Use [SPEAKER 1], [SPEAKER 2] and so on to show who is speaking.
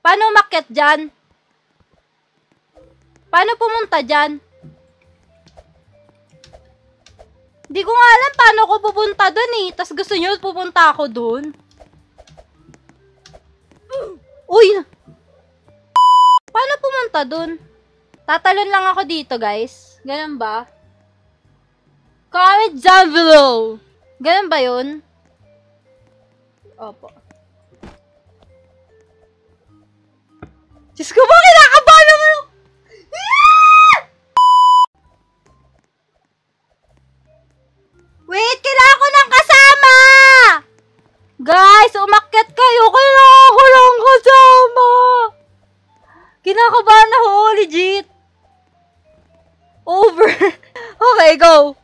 [SPEAKER 1] Paano umakyat dyan? Paano pumunta dyan? Di ko nga alam paano ako pupunta dun eh. Tas gusto nyo pupunta ako dun? Uy! Paano pumunta dun? Tatalon lang ako dito, guys. Ganun ba? Comment down below. Ganun ba yun? Opo. Diyos ko ba, kinakabahan naman ako! Wait, kailangan ko ng kasama! Guys, umakyat kayo. Kailangan ko ng kasama! Kinakabahan ako, legit. Over. Okay, go.